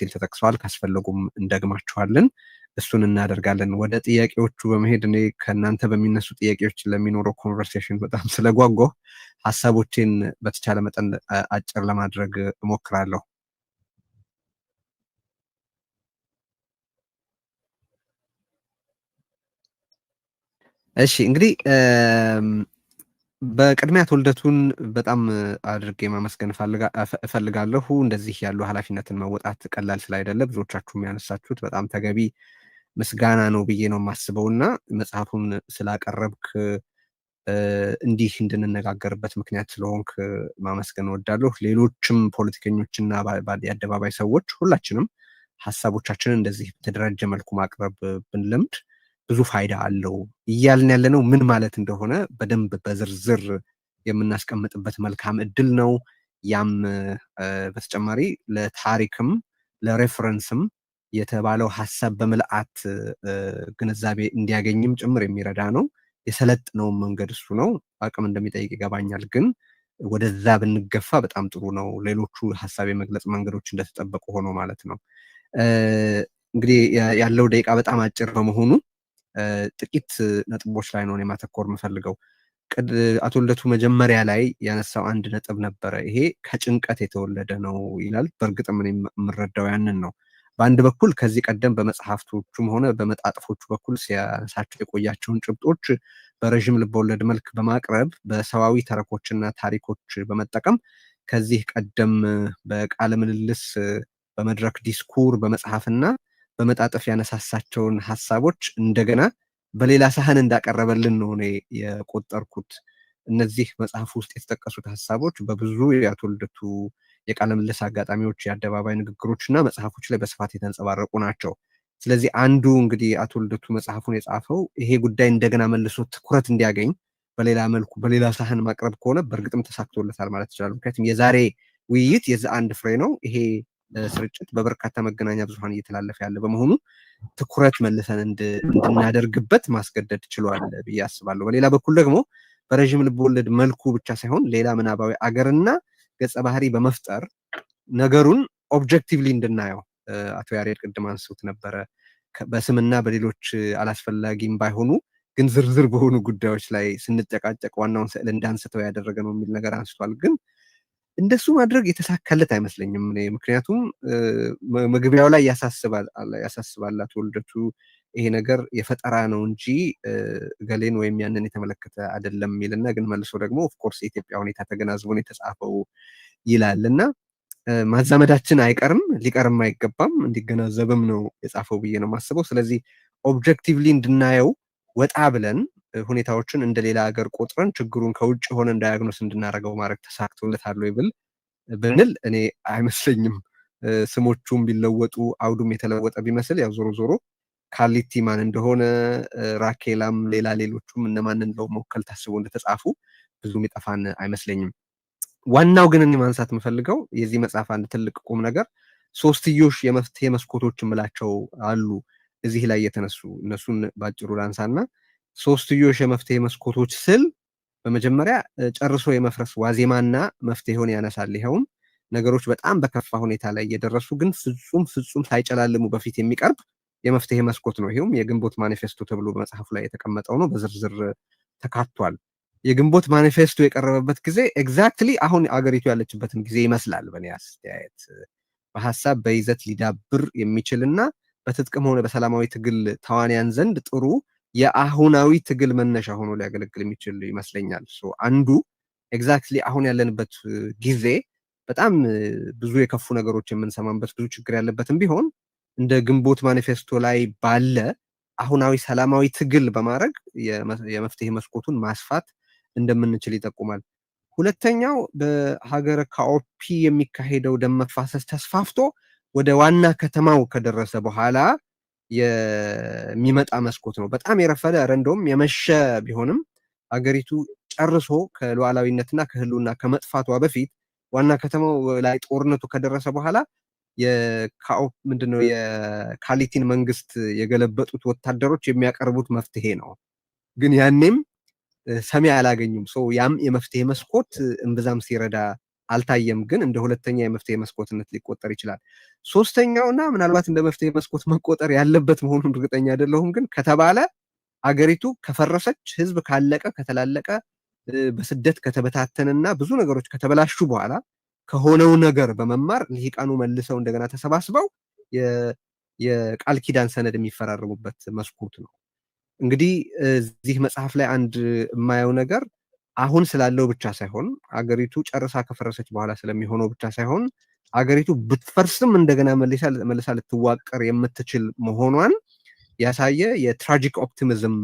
በዲቴል ተጠቅሰዋል። ካስፈለጉም እንደግማቸዋለን። እሱን እናደርጋለን። ወደ ጥያቄዎቹ በመሄድ እኔ ከእናንተ በሚነሱ ጥያቄዎች ለሚኖረው ኮንቨርሴሽን በጣም ስለጓጓሁ ሀሳቦቼን በተቻለ መጠን አጭር ለማድረግ እሞክራለሁ። እሺ እንግዲህ በቅድሚያ ተወልደቱን በጣም አድርጌ ማመስገን እፈልጋለሁ። እንደዚህ ያሉ ኃላፊነትን መወጣት ቀላል ስላይደለ ብዙዎቻችሁም ያነሳችሁት በጣም ተገቢ ምስጋና ነው ብዬ ነው የማስበውና መጽሐፉን ስላቀረብክ እንዲህ እንድንነጋገርበት ምክንያት ስለሆንክ ማመስገን እወዳለሁ። ሌሎችም ፖለቲከኞችና የአደባባይ ሰዎች ሁላችንም ሀሳቦቻችንን እንደዚህ በተደራጀ መልኩ ማቅረብ ብንለምድ ብዙ ፋይዳ አለው። እያልን ያለነው ምን ማለት እንደሆነ በደንብ በዝርዝር የምናስቀምጥበት መልካም እድል ነው። ያም በተጨማሪ ለታሪክም ለሬፈረንስም የተባለው ሀሳብ በምልአት ግንዛቤ እንዲያገኝም ጭምር የሚረዳ ነው። የሰለጥነው መንገድ እሱ ነው። አቅም እንደሚጠይቅ ይገባኛል፣ ግን ወደዛ ብንገፋ በጣም ጥሩ ነው። ሌሎቹ ሀሳብ የመግለጽ መንገዶች እንደተጠበቁ ሆኖ ማለት ነው። እንግዲህ ያለው ደቂቃ በጣም አጭር በመሆኑ ጥቂት ነጥቦች ላይ ነው ማተኮር የምፈልገው። አቶ ልደቱ መጀመሪያ ላይ ያነሳው አንድ ነጥብ ነበረ። ይሄ ከጭንቀት የተወለደ ነው ይላል። በእርግጥም እኔ የምረዳው ያንን ነው። በአንድ በኩል ከዚህ ቀደም በመጽሐፍቶቹም ሆነ በመጣጥፎቹ በኩል ሲያነሳቸው የቆያቸውን ጭብጦች በረዥም ልቦለድ መልክ በማቅረብ በሰዋዊ ተረኮችና ታሪኮች በመጠቀም ከዚህ ቀደም በቃለ ምልልስ፣ በመድረክ ዲስኩር፣ በመጽሐፍና በመጣጥፍ ያነሳሳቸውን ሀሳቦች እንደገና በሌላ ሳህን እንዳቀረበልን ነው እኔ የቆጠርኩት። እነዚህ መጽሐፍ ውስጥ የተጠቀሱት ሀሳቦች በብዙ የአቶ ልደቱ የቃለ ምልልስ አጋጣሚዎች፣ የአደባባይ ንግግሮች እና መጽሐፎች ላይ በስፋት የተንጸባረቁ ናቸው። ስለዚህ አንዱ እንግዲህ አቶ ልደቱ መጽሐፉን የጻፈው ይሄ ጉዳይ እንደገና መልሶ ትኩረት እንዲያገኝ በሌላ መልኩ በሌላ ሳህን ማቅረብ ከሆነ በእርግጥም ተሳክቶለታል ማለት ይችላል። ምክንያቱም የዛሬ ውይይት የዛ አንድ ፍሬ ነው። ይሄ ስርጭት በበርካታ መገናኛ ብዙሃን እየተላለፈ ያለ በመሆኑ ትኩረት መልሰን እንድናደርግበት ማስገደድ ችሏል ብዬ አስባለሁ። በሌላ በኩል ደግሞ በረዥም ልቦለድ መልኩ ብቻ ሳይሆን ሌላ ምናባዊ አገርና ገጸ ባህሪ በመፍጠር ነገሩን ኦብጀክቲቭሊ እንድናየው አቶ ያሬድ ቅድም አንስቶት ነበረ። በስምና በሌሎች አላስፈላጊም ባይሆኑ ግን ዝርዝር በሆኑ ጉዳዮች ላይ ስንጨቃጨቅ ዋናውን ስዕል እንዳንስተው ያደረገ ነው የሚል ነገር አንስቷል። ግን እንደሱ ማድረግ የተሳካለት አይመስለኝም። ምክንያቱም መግቢያው ላይ ያሳስባል አቶ ልደቱ ይሄ ነገር የፈጠራ ነው እንጂ ገሌን ወይም ያንን የተመለከተ አይደለም የሚልና ግን መልሶ ደግሞ ኦፍኮርስ የኢትዮጵያ ሁኔታ ተገናዝቦ ነው የተጻፈው ይላል እና ማዛመዳችን አይቀርም፣ ሊቀርም አይገባም፣ እንዲገናዘብም ነው የጻፈው ብዬ ነው የማስበው። ስለዚህ ኦብጀክቲቭሊ እንድናየው ወጣ ብለን ሁኔታዎችን እንደሌላ ሀገር ቆጥረን ችግሩን ከውጭ ሆነ ዳያግኖስ እንድናደርገው ማድረግ ተሳክቶለታል ወይ ብንል እኔ አይመስለኝም። ስሞቹም ቢለወጡ አውዱም የተለወጠ ቢመስል ያው ዞሮ ዞሮ ካሊቲ ማን እንደሆነ ራኬላም ሌሎቹም እነማን እንደው መወከል ታስቦ እንደተጻፉ ብዙ የሚጠፋን አይመስለኝም። ዋናው ግን እኔ ማንሳት የምፈልገው የዚህ መጽሐፍ አንድ ትልቅ ቁም ነገር ሶስትዮሽ የመፍትሄ መስኮቶች ምላቸው አሉ እዚህ ላይ የተነሱ እነሱን ባጭሩ ላንሳና ሶስትዮሽ የመፍትሄ መስኮቶች ስል በመጀመሪያ ጨርሶ የመፍረስ ዋዜማና መፍትሄውን ያነሳል። ይኸውም ነገሮች በጣም በከፋ ሁኔታ ላይ እየደረሱ ግን ፍጹም ሳይጨላልሙ በፊት የሚቀርብ የመፍትሄ መስኮት ነው። ይኸውም የግንቦት ማኒፌስቶ ተብሎ በመጽሐፉ ላይ የተቀመጠው ነው። በዝርዝር ተካቷል። የግንቦት ማኒፌስቶ የቀረበበት ጊዜ ኤግዛክትሊ አሁን አገሪቱ ያለችበትን ጊዜ ይመስላል በእኔ አስተያየት። በሀሳብ በይዘት ሊዳብር የሚችልና በትጥቅም ሆነ በሰላማዊ ትግል ተዋንያን ዘንድ ጥሩ የአሁናዊ ትግል መነሻ ሆኖ ሊያገለግል የሚችል ይመስለኛል። አንዱ ኤግዛክትሊ አሁን ያለንበት ጊዜ በጣም ብዙ የከፉ ነገሮች የምንሰማበት ብዙ ችግር ያለበትም ቢሆን እንደ ግንቦት ማኒፌስቶ ላይ ባለ አሁናዊ ሰላማዊ ትግል በማድረግ የመፍትሄ መስኮቱን ማስፋት እንደምንችል ይጠቁማል። ሁለተኛው በሀገረ ካኦፒ የሚካሄደው ደም መፋሰስ ተስፋፍቶ ወደ ዋና ከተማው ከደረሰ በኋላ የሚመጣ መስኮት ነው። በጣም የረፈደ እንደውም የመሸ ቢሆንም አገሪቱ ጨርሶ ከሉዓላዊነትና ከህልውና ከመጥፋቷ በፊት ዋና ከተማው ላይ ጦርነቱ ከደረሰ በኋላ ምንድነው የካሊቲን መንግስት የገለበጡት ወታደሮች የሚያቀርቡት መፍትሄ ነው። ግን ያኔም ሰሚ አላገኙም። ያም የመፍትሄ መስኮት እምብዛም ሲረዳ አልታየም፣ ግን እንደ ሁለተኛ የመፍትሄ መስኮትነት ሊቆጠር ይችላል። ሶስተኛውና ምናልባት እንደ መፍትሄ መስኮት መቆጠር ያለበት መሆኑን እርግጠኛ አይደለሁም፣ ግን ከተባለ አገሪቱ ከፈረሰች፣ ህዝብ ካለቀ፣ ከተላለቀ፣ በስደት ከተበታተነና ብዙ ነገሮች ከተበላሹ በኋላ ከሆነው ነገር በመማር ልሂቃኑ መልሰው እንደገና ተሰባስበው የቃል ኪዳን ሰነድ የሚፈራረሙበት መስኮት ነው። እንግዲህ እዚህ መጽሐፍ ላይ አንድ የማየው ነገር አሁን ስላለው ብቻ ሳይሆን አገሪቱ ጨርሳ ከፈረሰች በኋላ ስለሚሆነው ብቻ ሳይሆን አገሪቱ ብትፈርስም እንደገና መልሳ ልትዋቀር የምትችል መሆኗን ያሳየ የትራጂክ ኦፕቲሚዝም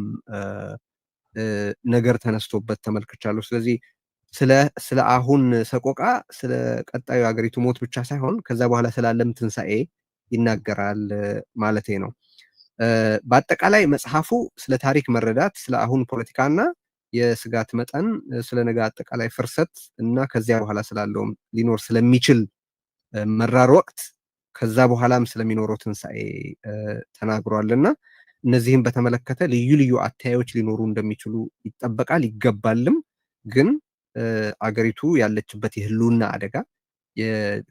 ነገር ተነስቶበት ተመልክቻለሁ። ስለዚህ ስለ አሁን ሰቆቃ፣ ስለ ቀጣዩ አገሪቱ ሞት ብቻ ሳይሆን ከዛ በኋላ ስላለም ትንሣኤ ይናገራል ማለቴ ነው። በአጠቃላይ መጽሐፉ ስለ ታሪክ መረዳት፣ ስለ አሁን ፖለቲካና የስጋት መጠን፣ ስለ ነገ አጠቃላይ ፍርሰት እና ከዚያ በኋላ ስላለውም ሊኖር ስለሚችል መራር ወቅት፣ ከዛ በኋላም ስለሚኖረው ትንሣኤ ተናግሯልና እነዚህም በተመለከተ ልዩ ልዩ አተያዮች ሊኖሩ እንደሚችሉ ይጠበቃል፣ ይገባልም። ግን አገሪቱ ያለችበት የህልውና አደጋ፣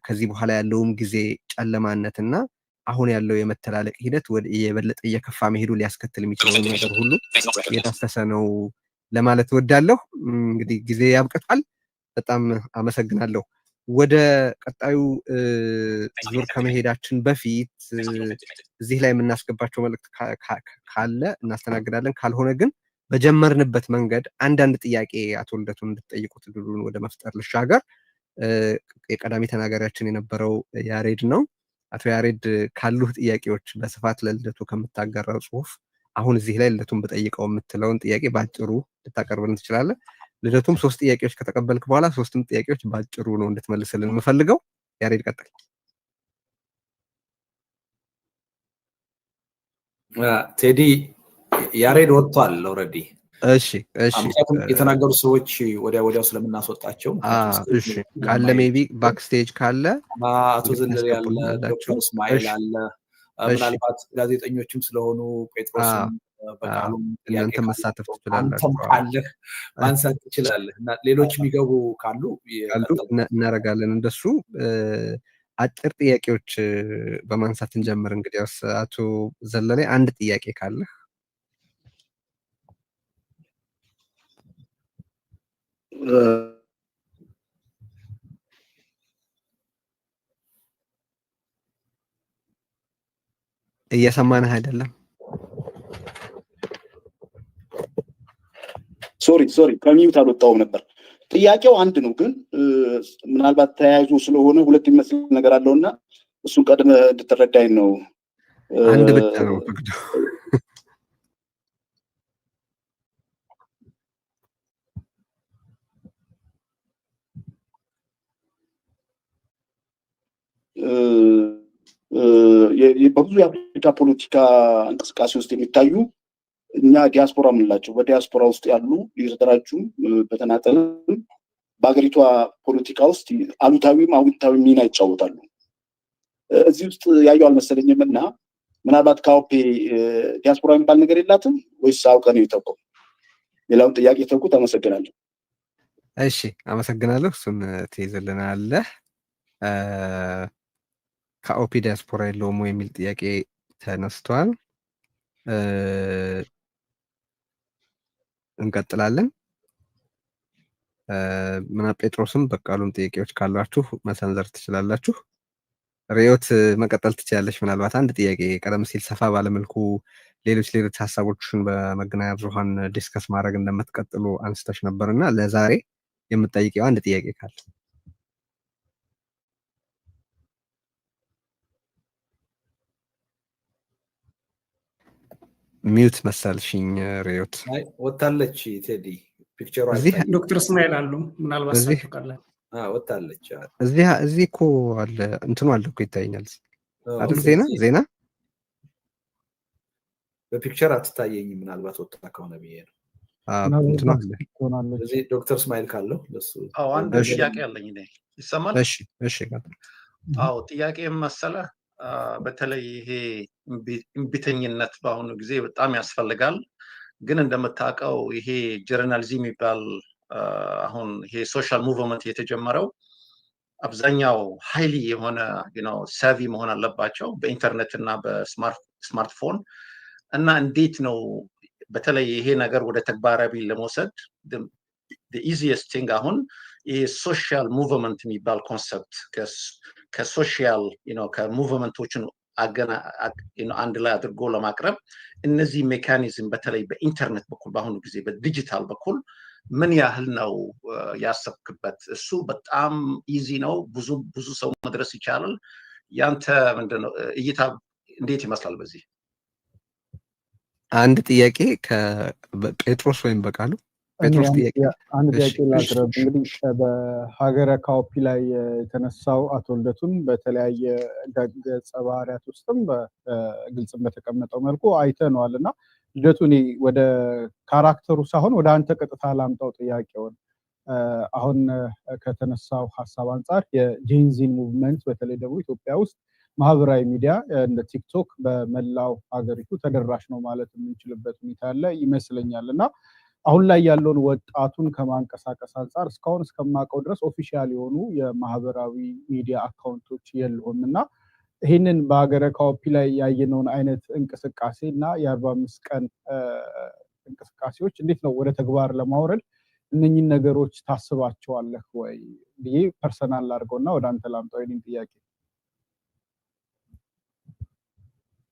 ከዚህ በኋላ ያለውም ጊዜ ጨለማነትና አሁን ያለው የመተላለቅ ሂደት የበለጠ እየከፋ መሄዱ ሊያስከትል የሚችለውን ነገር ሁሉ የዳሰሰ ነው ለማለት እወዳለሁ። እንግዲህ ጊዜ ያብቅቷል። በጣም አመሰግናለሁ። ወደ ቀጣዩ ዙር ከመሄዳችን በፊት እዚህ ላይ የምናስገባቸው መልእክት ካለ እናስተናግዳለን። ካልሆነ ግን በጀመርንበት መንገድ አንዳንድ ጥያቄ አቶ ልደቱን እንድትጠይቁት ድሉን ወደ መፍጠር ልሻገር። የቀዳሚ ተናጋሪያችን የነበረው ያሬድ ነው። አቶ ያሬድ ካሉህ ጥያቄዎች በስፋት ለልደቱ ከምታጋራው ጽሁፍ አሁን እዚህ ላይ ልደቱን በጠይቀው የምትለውን ጥያቄ ባጭሩ ልታቀርብልን ትችላለህ? ልደቱም 3 ጥያቄዎች ከተቀበልክ በኋላ 3ም ጥያቄዎች ባጭሩ ነው እንድትመልስልን የምፈልገው። ያሬድ ቀጥል። ቴዲ ያሬድ ወጥቷል ኦልሬዲ። እሺ የተናገሩ ሰዎች ወዲያው ስለምናስወጣቸው እሺ ካለ ሜቢ ባክስቴጅ ካለ አቶ ዘለል ያለ፣ ዶክተር እስማኤል አለ፣ ምናልባት ጋዜጠኞችም ስለሆኑ ጴጥሮስም በቃሉም እናንተ መሳተፍ ትችላላችሁ። ካለህ ማንሳት ትችላለህ እና ሌሎች የሚገቡ ካሉ እናደርጋለን። እንደሱ አጭር ጥያቄዎች በማንሳት እንጀምር። እንግዲያውስ አቶ ዘለሌ አንድ ጥያቄ ካለህ እየሰማንህ አይደለም? ሶሪ ከሚዩት አልወጣሁም ነበር። ጥያቄው አንድ ነው፣ ግን ምናልባት ተያይዞ ስለሆነ ሁለት ይመስል ነገር አለውና እሱን ቀድመህ እንድትረዳኝ ነው። አንድ ብቻ ነው ፈቅዶ በብዙ የአፍሪካ ፖለቲካ እንቅስቃሴ ውስጥ የሚታዩ እኛ ዲያስፖራ የምንላቸው በዲያስፖራ ውስጥ ያሉ የተደራጁ በተናጠልም በሀገሪቷ ፖለቲካ ውስጥ አሉታዊም አዎንታዊ ሚና ይጫወታሉ። እዚህ ውስጥ ያየው አልመሰለኝም እና ምናልባት ካኦፔ ዲያስፖራ የሚባል ነገር የላትም ወይስ አውቀህ ነው የተውከው? ሌላውን ጥያቄ ተውኩት። አመሰግናለሁ። እሺ አመሰግናለሁ። እሱን ትይዝልናለህ። ካኦፒ ዲያስፖራ የለውም የሚል ጥያቄ ተነስቷል። እንቀጥላለን። ጴጥሮስም በቃሉም ጥያቄዎች ካሏችሁ መሰንዘር ትችላላችሁ። ሪዮት መቀጠል ትችላለች። ምናልባት አንድ ጥያቄ ቀደም ሲል ሰፋ ባለመልኩ ሌሎች ሀሳቦችን በመገናኛ ብዙሃን ዲስከስ ማድረግ እንደምትቀጥሉ አንስተሽ ነበርና ለዛሬ የምትጠይቂው አንድ ጥያቄ ካለ ሚውት መሰልሽኝ። ሪዮት ወጣለች። ቴዲ ፒክቸሩ እዚህ ዶክተር እስማኤል አሉ። ምናልባት ሳትቀላ ወጣለች። እዚህ እኮ አለ እንትኑ አለ እኮ ይታየኛል አይደል? ዜና በፒክቸር አትታየኝ። ምናልባት ወጣ ከሆነ ብዬ ነው። እንትኑ አለ። እዚህ ዶክተር እስማኤል ካለው ለሱ አንድ ጥያቄ አለኝ። ይሰማል? እሺ። ጥያቄ መሰለ በተለይ ይሄ እምቢተኝነት በአሁኑ ጊዜ በጣም ያስፈልጋል። ግን እንደምታውቀው ይሄ ጀርናሊዝም የሚባል አሁን ይሄ ሶሻል ሙቭመንት የተጀመረው አብዛኛው ሃይሊ የሆነ ሰቪ መሆን አለባቸው በኢንተርኔት እና በስማርትፎን እና እንዴት ነው በተለይ ይሄ ነገር ወደ ተግባራዊ ለመውሰድ the easiest thing አሁን ይሄ ሶሻል ሙቭመንት የሚባል ኮንሰፕት ከሶሻል ከሙቭመንቶችን አንድ ላይ አድርጎ ለማቅረብ እነዚህ ሜካኒዝም በተለይ በኢንተርኔት በኩል በአሁኑ ጊዜ በዲጂታል በኩል ምን ያህል ነው ያሰብክበት? እሱ በጣም ኢዚ ነው፣ ብዙ ሰው መድረስ ይቻላል። ያንተ ምንድነው እይታ እንዴት ይመስላል? በዚህ አንድ ጥያቄ ከጴጥሮስ ወይም በቃሉ ጴጥሮስ ጥያቄ አንድ ጥያቄ ላቅርብ። እንግዲህ በሀገረ ካኦፒ ላይ የተነሳው አቶ ልደቱን በተለያየ ገጸ ባህሪያት ውስጥም በግልጽም በተቀመጠው መልኩ አይተነዋል እና ልደቱ እኔ ወደ ካራክተሩ ሳይሆን ወደ አንተ ቀጥታ ላምጣው ጥያቄውን። አሁን ከተነሳው ሀሳብ አንጻር የጄንዚን ሙቭመንት በተለይ ደግሞ ኢትዮጵያ ውስጥ ማህበራዊ ሚዲያ እንደ ቲክቶክ በመላው ሀገሪቱ ተደራሽ ነው ማለት የምንችልበት ሁኔታ ያለ ይመስለኛል እና አሁን ላይ ያለውን ወጣቱን ከማንቀሳቀስ አንጻር እስካሁን እስከማውቀው ድረስ ኦፊሻል የሆኑ የማህበራዊ ሚዲያ አካውንቶች የሉም እና ይህንን በሀገረ ካኦፒ ላይ ያየነውን አይነት እንቅስቃሴ እና የ45 ቀን እንቅስቃሴዎች እንዴት ነው ወደ ተግባር ለማውረድ እነኚህን ነገሮች ታስባቸዋለህ ወይ ብዬ ፐርሰናል አድርገው እና ወደ አንተ ላምጣው ይህንን ጥያቄ።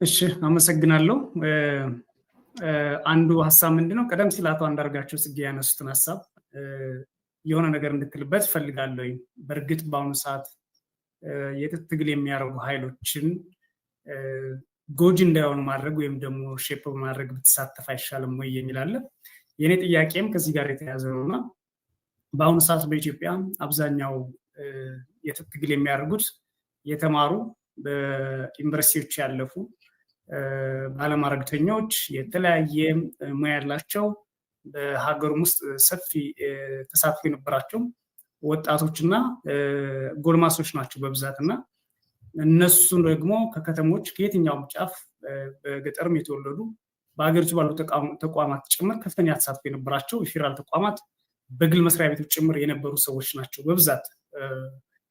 እሺ አመሰግናለሁ። አንዱ ሀሳብ ምንድነው ቀደም ሲል አቶ አንዳርጋቸው ጽጌ ያነሱትን ሀሳብ የሆነ ነገር እንድትልበት ፈልጋለሁ። በእርግጥ በአሁኑ ሰዓት የትጥቅ ትግል የሚያደርጉ ኃይሎችን ጎጂ እንዳይሆኑ ማድረግ ወይም ደግሞ ሼፕ በማድረግ ብትሳተፍ አይሻልም ወይ የሚል አለ። የኔ ጥያቄም ከዚህ ጋር የተያያዘ ነውና በአሁኑ ሰዓት በኢትዮጵያ አብዛኛው የትጥቅ ትግል የሚያደርጉት የተማሩ በዩኒቨርሲቲዎች ያለፉ ባለማዕረግተኞች የተለያየ ሙያ ያላቸው በሀገሩም ውስጥ ሰፊ ተሳትፎ የነበራቸው ወጣቶችና ጎልማሶች ናቸው በብዛት እና እነሱ ደግሞ ከከተሞች ከየትኛውም ጫፍ በገጠርም የተወለዱ በሀገሪቱ ባሉ ተቋማት ጭምር ከፍተኛ ተሳትፎ የነበራቸው የፌዴራል ተቋማት በግል መስሪያ ቤቶች ጭምር የነበሩ ሰዎች ናቸው በብዛት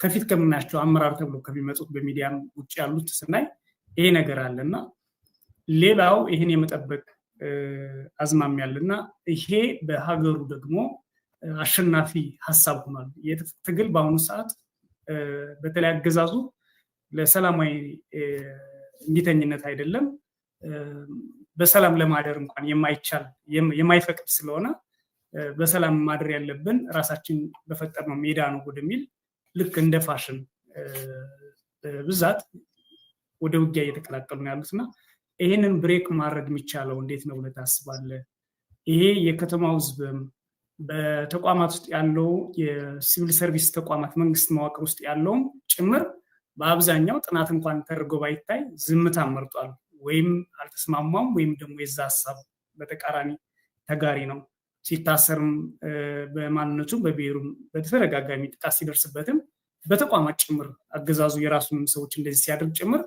ከፊት ከምናያቸው አመራር ተብሎ ከሚመጡት በሚዲያም ውጭ ያሉት ስናይ ይሄ ነገር አለና ሌላው ይሄን የመጠበቅ አዝማሚያ አለና ይሄ በሀገሩ ደግሞ አሸናፊ ሀሳብ ሆኗል። የትጥቅ ትግል በአሁኑ ሰዓት በተለይ አገዛዙ ለሰላማዊ እንቢተኝነት አይደለም በሰላም ለማደር እንኳን የማይፈቅድ ስለሆነ በሰላም ማደር ያለብን ራሳችን በፈጠርነው ሜዳ ነው ወደሚል ልክ እንደ ፋሽን ብዛት ወደ ውጊያ እየተቀላቀሉ ነው ያሉትና ይሄንን ብሬክ ማድረግ የሚቻለው እንዴት ነው ብለህ ታስባለህ? ይሄ የከተማው ህዝብም በተቋማት ውስጥ ያለው የሲቪል ሰርቪስ ተቋማት መንግስት መዋቅር ውስጥ ያለውም ጭምር በአብዛኛው ጥናት እንኳን ተደርጎ ባይታይ ዝምታ መርጧል። ወይም አልተስማማም ወይም ደግሞ የዛ ሀሳብ በተቃራኒ ተጋሪ ነው። ሲታሰርም በማንነቱ በብሔሩም በተደጋጋሚ ጥቃት ሲደርስበትም በተቋማት ጭምር አገዛዙ የራሱን ሰዎች እንደዚህ ሲያደርግ ጭምር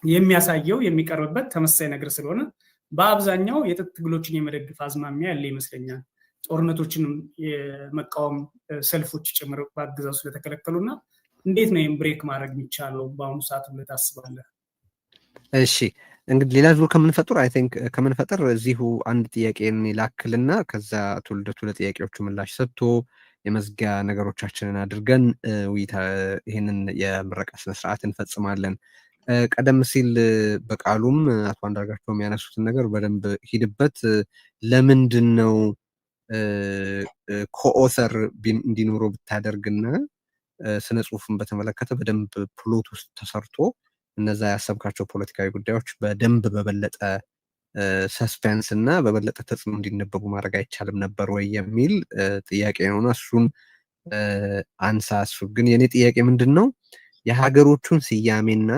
የሚያሳየው የሚቀርብበት ተመሳሳይ ነገር ስለሆነ በአብዛኛው የትጥቅ ትግሎችን የመደግፍ አዝማሚያ ያለ ይመስለኛል። ጦርነቶችንም የመቃወም ሰልፎች ጭምር በአገዛዙ ስለተከለከሉና እንዴት ነው ይህን ብሬክ ማድረግ የሚቻለው በአሁኑ ሰዓት ብለህ ታስባለህ? እሺ እንግዲህ ሌላ ዙር ከምንፈጥር እዚሁ አንድ ጥያቄን ላክልና ከዛ ትውልደቱ ለጥያቄዎቹ ምላሽ ሰጥቶ የመዝጊያ ነገሮቻችንን አድርገን ይህንን የምረቃ ስነስርዓት እንፈጽማለን። ቀደም ሲል በቃሉም አቶ አንዳርጋቸው የሚያነሱትን ነገር በደንብ ሂድበት። ለምንድን ነው ኮኦተር እንዲኖረው ብታደርግና ስነ ጽሁፍን በተመለከተ በደንብ ፕሎት ውስጥ ተሰርቶ እነዛ ያሰብካቸው ፖለቲካዊ ጉዳዮች በደንብ በበለጠ ሰስፔንስ እና በበለጠ ተጽዕኖ እንዲነበቡ ማድረግ አይቻልም ነበር ወይ የሚል ጥያቄ ነውና እሱን አንሳ። እሱ ግን የኔ ጥያቄ ምንድን ነው የሀገሮቹን ስያሜና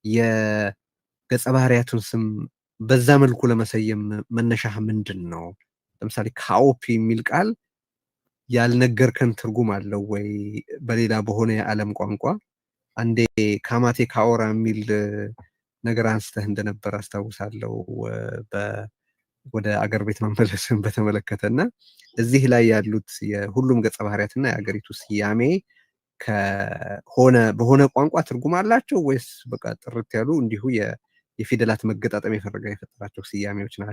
የገጸ ባህሪያቱን ስም በዛ መልኩ ለመሰየም መነሻህ ምንድን ነው? ለምሳሌ ካኦፒ የሚል ቃል ያልነገርከን ትርጉም አለው ወይ? በሌላ በሆነ የዓለም ቋንቋ አንዴ ካማቴ ካኦራ የሚል ነገር አንስተህ እንደነበር አስታውሳለሁ ወደ አገር ቤት መመለስን በተመለከተና እዚህ ላይ ያሉት የሁሉም ገጸ ባህሪያትና የአገሪቱ ስያሜ በሆነ ቋንቋ ትርጉም አላቸው ወይስ በቃ ጥርት ያሉ እንዲሁ የፊደላት መገጣጠም የፈጠራቸው ስያሜዎች ናቸው?